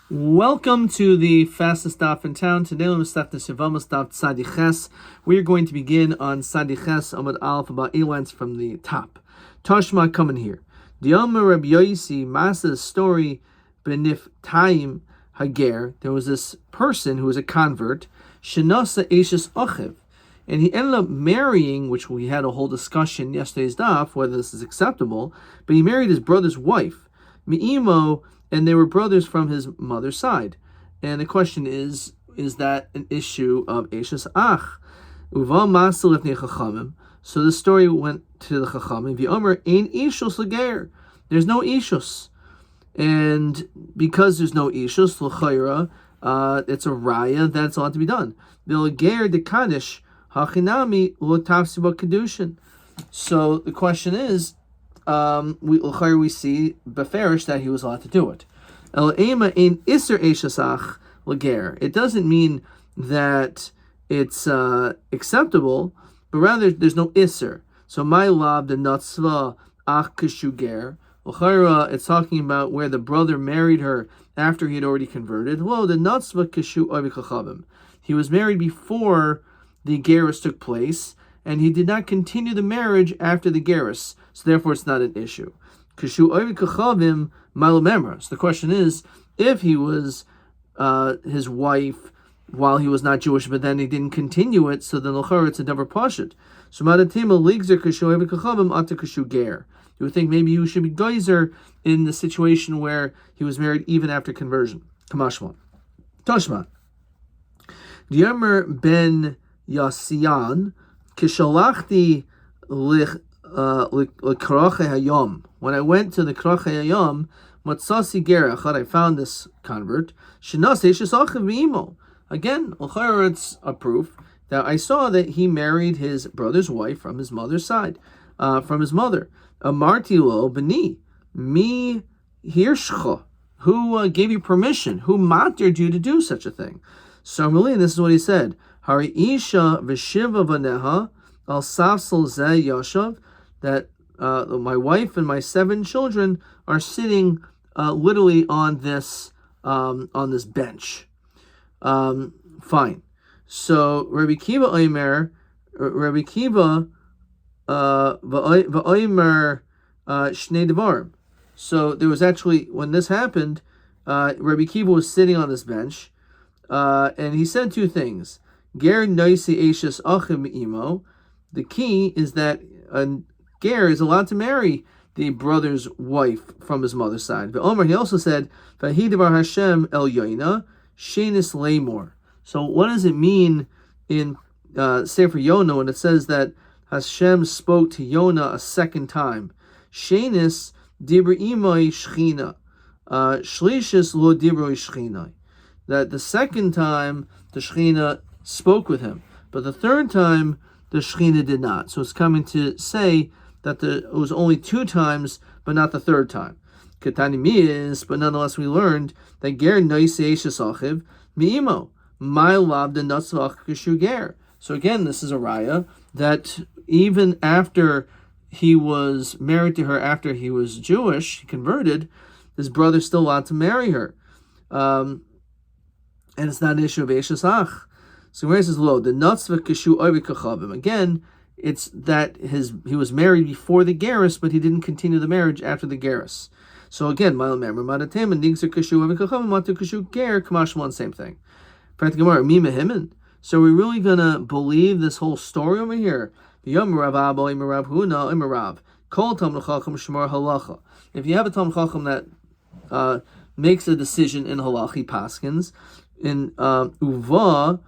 Welcome to the fastest stop in town. Today we're stop the Yevamot stop Tzadi. We are going to begin on Tzadi Amud Aleph, about 8 lines from the top. Tashma coming here. Diyomer Rabbi Yosi Masa's story benif Taim Hager. There was this person who was a convert, Shenasa Eshes Ochev, and he ended up marrying, which we had a whole discussion yesterday's daf whether this is acceptable, but he married his brother's wife, Mi'imo, and they were brothers from his mother's side. And the question is that an issue of Eshes Ach? Uva Masal Lifnei Chachamim. So the story went to the Chachamim. V'omer ein ishus leger. There's no ishus. And because there's no ishus, l'chayra, it's a raya that's allowed to be done. V'leger de kaddish hachinami lo-tafsi kedushin. So the question is, we see beferish that he was allowed to do it. It doesn't mean that it's acceptable, but rather there's no iser. So my lab the natzva ach keshuger. It's talking about where the brother married her after he had already converted. Well, the natzva keshu ovikachavim. He was married before the gerus took place, and he did not continue the marriage after the gerus, so therefore it's not an issue. So the question is, if he was his wife while he was not Jewish, but then he didn't continue it, so then it's a never pashut. So you would think maybe he should be geyser in the situation where he was married even after conversion. Kamashma. Tashma. Diyomer ben Yasian. When I went to the Kroche Hayom, Matsasi Gerach, I found this convert. Again, it's a proof that I saw that he married his brother's wife from his mother's side, from his mother. Amartilo beni mi hirshcha, who gave you permission, who mattered you to do such a thing. So this is what he said. Hari isha v'shiva v'neha al safsel zeh yashav, that my wife and my 7 children are sitting literally on this bench. Fine. So Rabbi Kiva v'omer shnei devarim. So there was actually, when this happened, Rabbi Kiva was sitting on this bench, and he said 2 things. Ger noisi eshes achim imo. The key is that a ger is allowed to marry the brother's wife from his mother's side. But Omer, he also said, "Vahidavar Hashem el yoina shenis leimor." So what does it mean in Sefer Yonah when it says that Hashem spoke to Yonah a second time? Shenis dibra imoi shchina, shlishis lo dibra shchina. That the second time the shchina spoke with him, but the third time the Shekhinah did not. So it's coming to say that it was only 2 times, but not the third time. Katani is, but nonetheless we learned that ger noise achiv miimo my lab the natzvach kishu ger. So again, this is a raya that even after he was married to her, after he was Jewish, he converted, his brother's still allowed to marry her, and it's not an issue of eshes ach. So where it says lo, the natzva kishu ovikachavim. Again, it's that he was married before the gerus, but he didn't continue the marriage after the gerus. So again, ma'alamer ma'adatem and nigzer kishu ovikachavim matu kishu ger kamashmon, same thing. Practically mima himin. So we're really gonna believe this whole story over here. Yom Rav Abba Imarav Huna Imarav Kol Talmid Chacham Shmar Halacha. If you have a Talmid Chacham that makes a decision in halachi paskins in uva,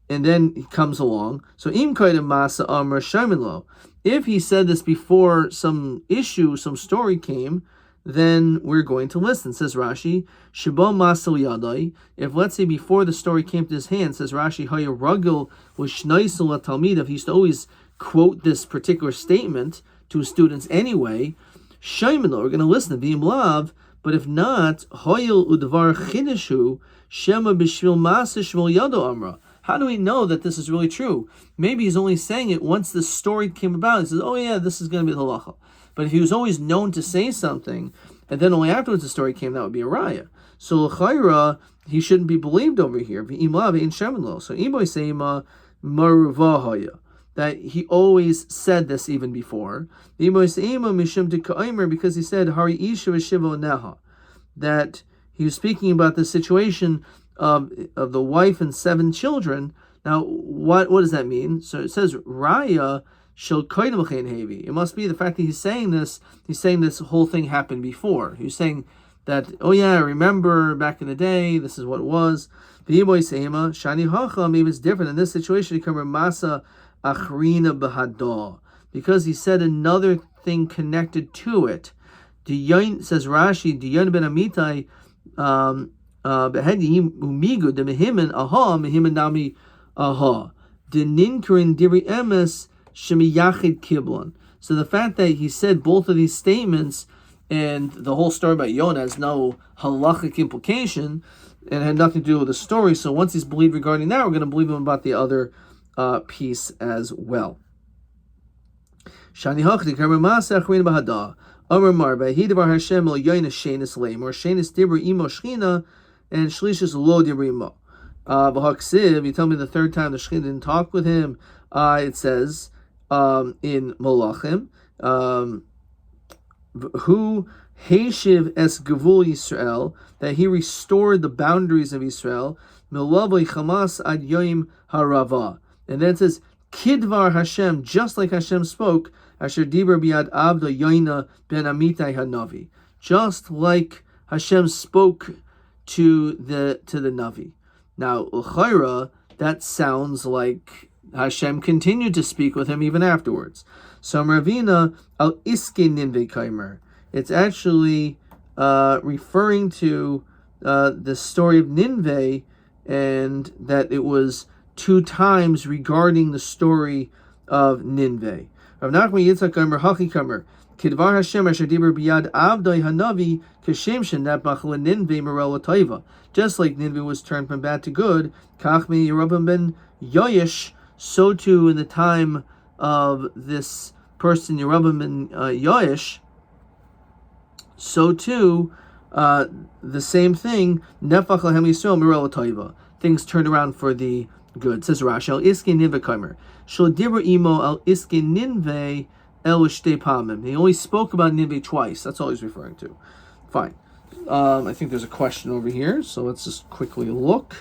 and then he comes along. So im kaidim masa amar shaiminlo. If he said this before some issue, some story came, then we're going to listen. Says Rashi, Shabo masal yadai. If, let's say, before the story came to his hand, says Rashi, Haya Ragil was shnaisel talmidav. He used to always quote this particular statement to his students anyway. Shaiminlo, we're going to listen to V'im Lav. But if not, Hoyel udvar chidishu shema b'shvil masa shvil yado amra. How do we know that this is really true? Maybe he's only saying it once the story came about. He says, oh yeah, this is going to be the halacha. But if he was always known to say something, and then only afterwards the story came, that would be a raya. So l'chayra, he shouldn't be believed over here. So Iboy Seima Maruvahaya, that he always said this even before. Because he said Hari Isha Shiva Neha, that he was speaking about the situation of the wife and 7 children. Now, what does that mean? So it says Raya Shel Koydem Hevi. It must be the fact that he's saying this whole thing happened before. He's saying that, oh yeah, remember back in the day, this is what it was. Shani Hacha, maybe it's different. In this situation, Masa Achrina Bahada, because he said another thing connected to it. Says Rashi, Diyan ben Amitai Behedi Umigu de Mehimen Aha Mehimen Nami Aha. De Ninkarin Diri Emes Shemiyachid Kiblon. So the fact that he said both of these statements and the whole story about Yonah has no halachic implication and had nothing to do with the story. So once he's believed regarding that, we're going to believe him about the other piece as well. Shani Hachdi Karmasa Achrina Bahada. Amar Marba, Hidavar Hashem El Yoina Shenis Lame, or Shenis Dibra Imo Shchina, and Shlishis Lo Dibra Imo. B'Haksiv, you tell me the third time the Shchina didn't talk with him. It says in Malachim, who Heishiv es Gavul Yisrael, that he restored the boundaries of Israel. Milavoi Chamas ad Yoim Harava, and then it says Kidvar Hashem, just like Hashem spoke. Asher Dibra Biad Abda Yoina ben Amitai Hanavi, just like Hashem spoke to the Navi. Now, l'chayra, that sounds like Hashem continued to speak with him even afterwards. So Ravina al Iske Ninve Kaimer. It's actually referring to the story of Nineveh, and that it was 2 times regarding the story of Nineveh. Rav Nachman Yitzchak Kaimer Hachi Kaimer Kidvar Hashem Asher Dibur Biyad Avdai Hanavi Kashem Shenapach LeNinveh Merel Taiva. Just like Nineveh was turned from bad to good, Kachmi Yerubim ben Yoish, so too in the time of this person Yerubim ben Yoish, so too the same thing. Nefach Lahem Yisrael Merel Taiva. Things turned around for the good. Says Rashi, Al Iske Ninveh Kaimer. Shal Dibur Imo Al Iske Ninveh El Shtei Pamim. He only spoke about Ninveh twice. That's all he's referring to. Fine. I think there's a question over here, so let's just quickly look.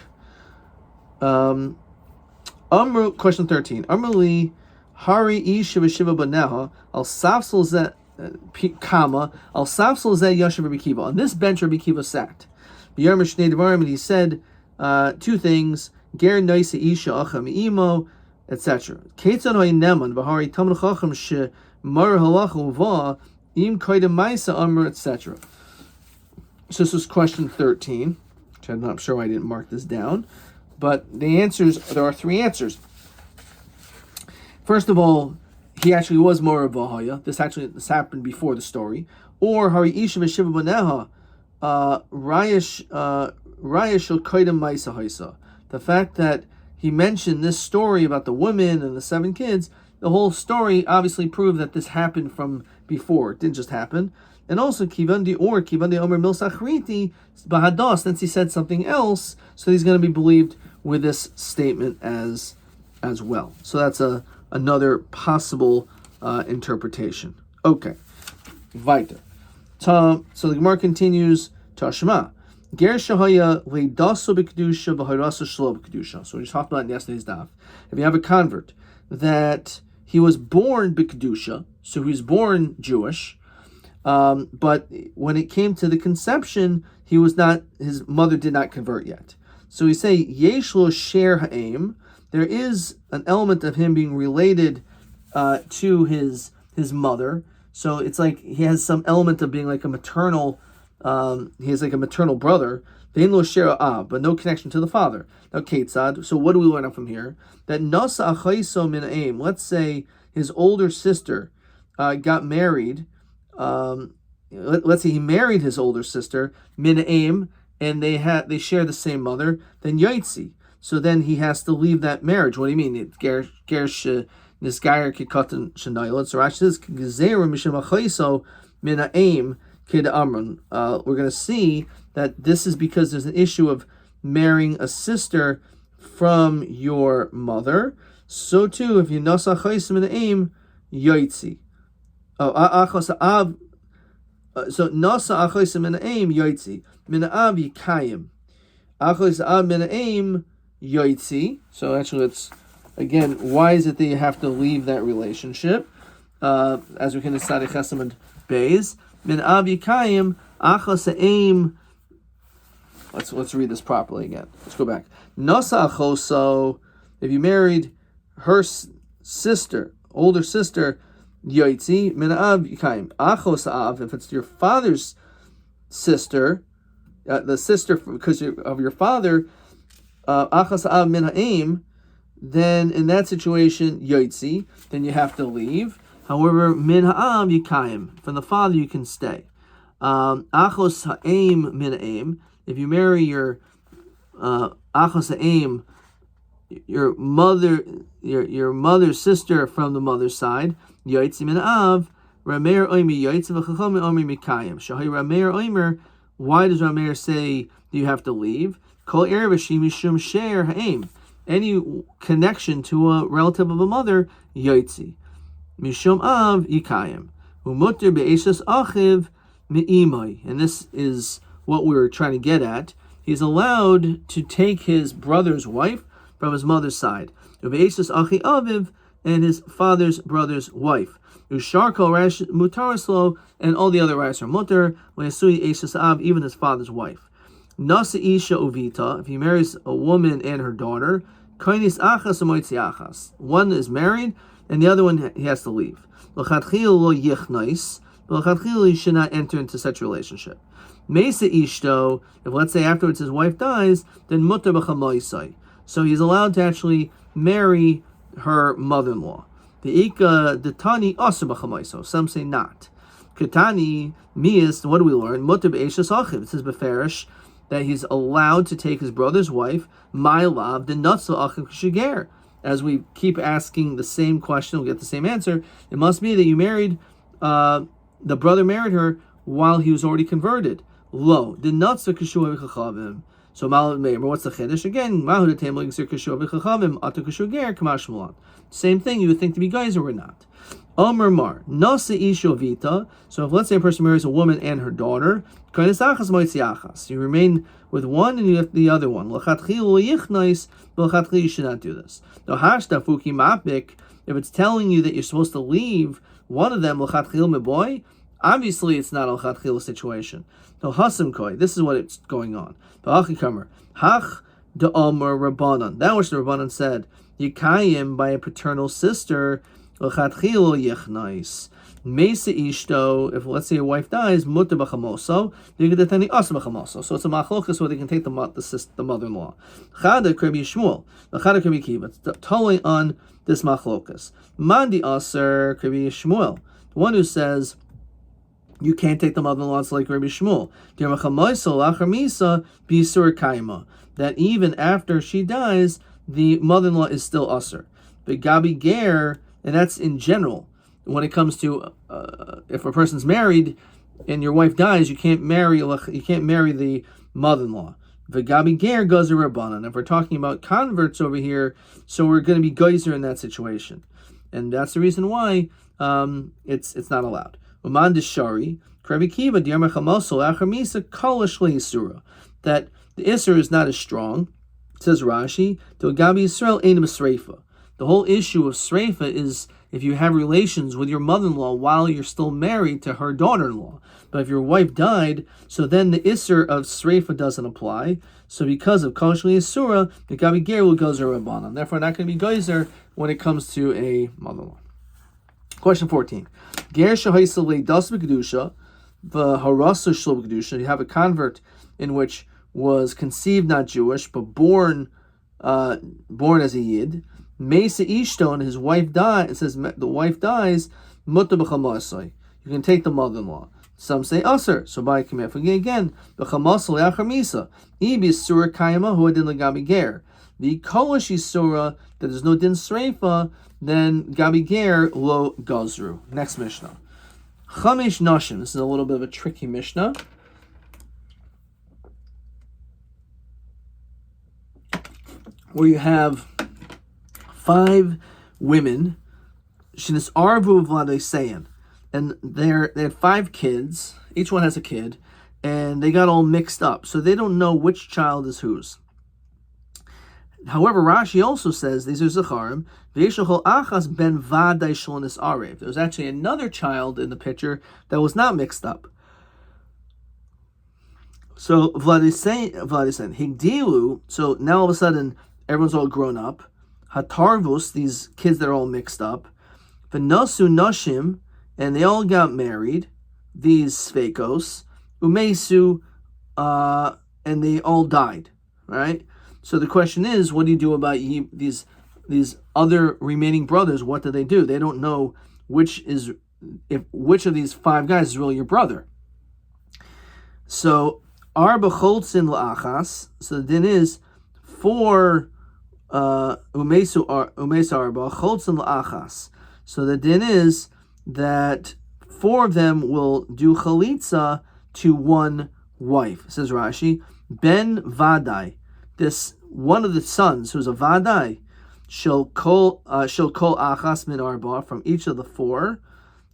Question 13. Amrli Hari Isha V'Shiva Baneha Al Safsal Zet Kama Al Safsal Zet Yashav Rabbi Kiva. On this bench Rabbi Kiva sat. B'Yarm Shnei Devarim, and he said 2 things. Ger Noise Isha Acham Imo, etc. Ketzan Hoy Neman V'Hari Talmid Chacham She Mar Halach Uva Im Koydem Maisa Amr, etc. So this was question 13, which I'm not sure why I didn't mark this down. But the answers, there are 3 answers. First of all, he actually was more of Vahaya. This happened before the story. Or Hari Isha V'Shiva Baneha Rayesh Shel Koydem Maisa Haisa. The fact that he mentioned this story about the woman and the 7 kids, the whole story obviously proved that this happened from before. It didn't just happen. And also, Kivandi Omer Milsachriti Bahadah, since he said something else, so he's going to be believed with this statement as well. So that's another possible interpretation. Okay. Weiter. So the Gemara continues, Tashma. Ger Shahaya Leidaso B'Kedusha V'Hairasa Shlo B'Kedusha. So we just talked about in yesterday's daf. If you have a convert that he was born B'Kedusha, so he was born Jewish, but when it came to the conception, his mother did not convert yet. So we say, Yesh lo sher ha'em, there is an element of him being related to his mother. So it's like he has some element of being like a maternal, he has like a maternal brother. Vein lo sher but no connection to the father. Now, Ketzad, so what do we learn from here? That nasa achaiso min ha'em, let's say his older sister got married. Let's say he married his older sister, Minaim, and they share the same mother, then Yaitzi. So then he has to leave that marriage. What do you mean? Gersh Nisgayer Kikatan Shanailat. So Rashi says Gezerim Mishim Achaiso Minaim Kid Amran. We're going to see that this is because there's an issue of marrying a sister from your mother. So too, if you nasa chaysim in aim, yoitzi. So nasa achaysim in aim yoitzi. Min av yikayim. Achos av min aim yoitzi. So actually, it's again, why is it that you have to leave that relationship? As we can decide, Chesamad Beis min av yikayim achos aim. Let's read this properly again. Let's go back. Nasa achoso. If you married her sister, older sister, yoitzi min av yikayim achos av. If it's your father's sister, the sister because of your father, achos av min ha'im, then in that situation yoitzi, then you have to leave. However, min ha'av yikayim, from the father you can stay. Achos ha'im min ha'im. If you marry your achos ha'im, your mother's sister from the mother's side, yoitzi min ha'av, rameir oimi yoitzi v'chacham oimi mikayim. Shahi rameir oimer. Why does Rameir say you have to leave? Kol erev mishum she'er ha'im. Any connection to a relative of a mother, yoitzi. Mishum av yikayim. Umutter be'eshas achiv me'imai. And this is what we were trying to get at. He's allowed to take his brother's wife from his mother's side. Be'eshas achi aviv, and his father's brother's wife. Ushar kol rash mutaraslo, and all the other rash are mutar. Le'asui eshas av, even his father's wife. Nasa isha uvita, if he marries a woman and her daughter, kainis achas umoitzi achas. One is married, and the other one he has to leave. L'chadchil lo yichnais, but l'chadchil he should not enter into such a relationship. Mesa ishto, if let's say afterwards his wife dies, then mutar b'chamoisai. So he's allowed to actually marry her mother-in-law. The Ika Detani also b'chamoiso. Some say not. Ketani Mias. What do we learn? Mutar be'eshas achiv. It says beferish that he's allowed to take his brother's wife. Ma'alav the nutzel achiv kshiger. As we keep asking the same question, we'll get the same answer. It must be that you married. The brother married her while he was already converted. Lo the nutzel k'shuah v'chachavim. So what's the chiddush again? Same thing. You would think to be guys or not. Omer mar nasa isho vita. So if let's say a person marries a woman and her daughter, you remain with one and you have the other one. You should not do this. If it's telling you that you're supposed to leave one of them, obviously it's not a l'chatchila situation. This is what it's going on. Hach de Omer Rabbanan. That which the Rabbanan said, Yikayim by a paternal sister, l'chatchila yechnais. Mesa ishto, if let's say your wife dies, mutar b'chamoso, you get the asa b'chamoso. So it's a machlokas where they can take the mother-in-law. Chada Rabbi Shmuel, Chada Rabbi Kiva. It's totally on this machlokas. Mandi aser Rabbi Shmuel, the one who says you can't take the mother-in-law. It's like Rabbi Shmuel. That even after she dies, the mother-in-law is still usher. But Gabi Ger, and that's in general. When it comes to if a person's married and your wife dies, you can't marry the mother-in-law. V'gabi ger gazer rabbanan. If we're talking about converts over here, so we're going to be geyser in that situation, and that's the reason why it's not allowed. Uman deshari Rabbi Kiva di'amar chamosol achar misa kolish le'isura, that the isur is not as strong. It says Rashi to Gabi Yisrael ein misreifa. The whole issue of sreifa is if you have relations with your mother-in-law while you're still married to her daughter-in-law. But if your wife died, so then the isur of sreifa doesn't apply. So because of kolish le'isura, the Gabi ger will gozer rabbanan. Therefore, not going to be geyser when it comes to a mother-in-law. Question 14. Ger shehaisa le'das b'kedusha. You have a convert in which was conceived not Jewish but born as a Yid. Mesa Ishto, and his wife died. It says the wife dies. Mutar b'chamasai. You can take the mother-in-law. Some say aser. So by command again. B'chamasai le'achar misa. Ibi surah kayama hu adin legabi ger. The kolish surah that there's no din sreifa, then gabi ger lo gazru. Next Mishnah. Chamesh nashim. This is a little bit of a tricky Mishnah. Where you have 5 women, Shinis Arvu Vladesayan, and they had 5 kids. Each one has a kid, and they got all mixed up, so they don't know which child is whose. However, Rashi also says these are Zacharim. V'yeshachol achas ben vaday shlonis arev. There was actually another child in the picture that was not mixed up. So Vladesayan Higdilu. So now all of a sudden everyone's all grown up. Hatarvus, these kids that are all mixed up. V'nasu nashim, and they all got married. These sveikos umesu, and they all died. Right. So the question is, what do you do about these other remaining brothers? What do? They don't know which of these 5 guys is really your brother. So arba choltzin la'achas. So the din is 4 umesu arba choltzin la'achas. So the din is that 4 of them will do chalitza to one wife. Says Rashi, ben vadai. This one of the sons, who's a vadai, shall kol achas min arba, from each of the 4.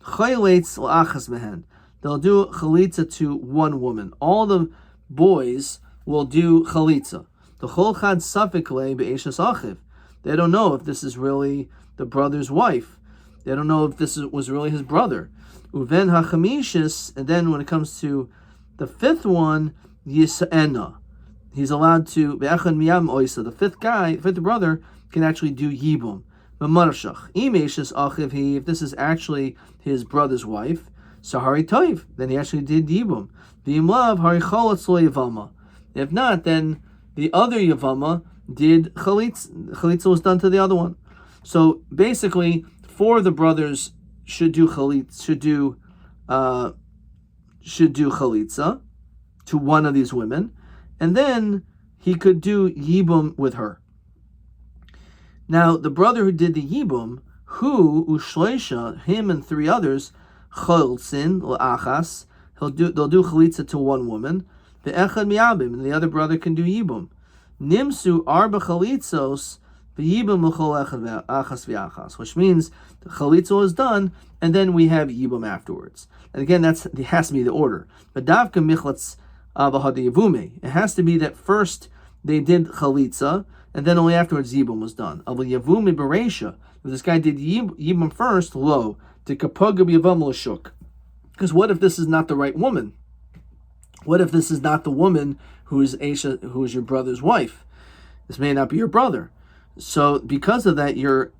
Chayletz l'achas mehen. They'll do chalitza to one woman. All the boys will do chalitza. The chol chad safek le be'eshes achiv. They don't know if this is really the brother's wife. They don't know if this was really his brother. Uven hachamishis, and then when it comes to the 5th one, yisa'ena. He's allowed to, the 5th brother can actually do yibum. If this is actually his brother's wife, sahari toiv, then he actually did yibum. If not, then the other yevama did chalitza. Chalitza was done to the other one. So basically, 4 of the brothers should do chalitza to one of these women. And then he could do yibum with her. Now, the brother who did the yibum, ushleisha, him and 3 others, choltzin l'achas, they'll do chalitza to one woman. Ve'echad miyabim, and the other brother can do yibum. Nimsu arba chalitzos v'yibum l'chol echad achas v'achas, which means the chalitza is done, and then we have yibum afterwards. And again, it has to be the order. But davka michlatz. It has to be that first they did chalitza, and then only afterwards yibum was done. If this guy did yibum first, lo, to kapoga b'yavam l'shuk. Because what if this is not the right woman? What if this is not the woman who is your brother's wife? This may not be your brother. So because of that, you're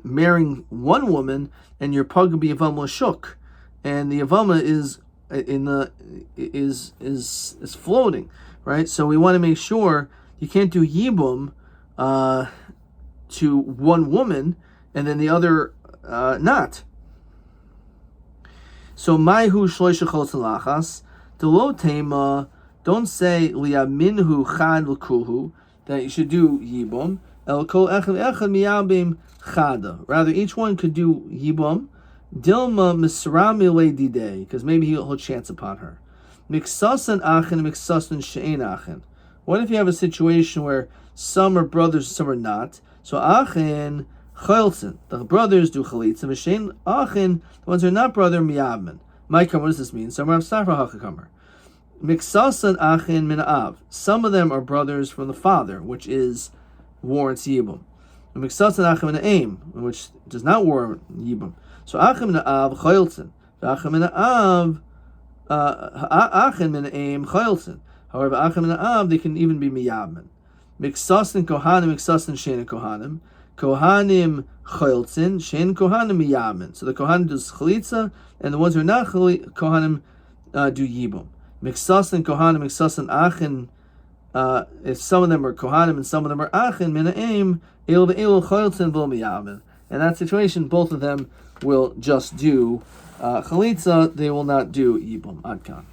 marrying one woman, and you're paga b'yavam l'shuk, and the yavama is floating, right? So we want to make sure you can't do yibum to one woman and then the other not. So maihu shloisha choltzin lachas delo tema. Don't say liyaminhu chad l'kulhu, that you should do yibum. El kol echad miyabim chada. Rather, each one could do yibum. Dilma misramile didei, because maybe he'll chance upon her. Miksasan achen, miksasan she'en achen. What if you have a situation where some are brothers, some are not? So achen choltzin, the brothers do chalitza. V'she'en achen, the ones who are not brother miyabmen. Ma'ikam, what does this mean? Some are safra hachakamer. Miksasan achen min av. Some of them are brothers from the father, which warrants yibum. Miksasan achen min aim, which does not warrant yibum. So achim na'av choltzin, achim na'av achim na'aim choltzin. However, achim na'av, they can even be miyabmen. Miksasin kohanim, miksasin shein kohanim. Kohanim choltzin, shein kohanim miyabmen. So the kohanim does chalitza, and the ones who are not kohanim do yibum. Miksasin kohanim, miksasin achin. If some of them are kohanim and some of them are achin, mina'aim el ve'el choltzin v'lo miyabmen. In that situation, both of them will just do chalitza, they will not do yibum. Adkan.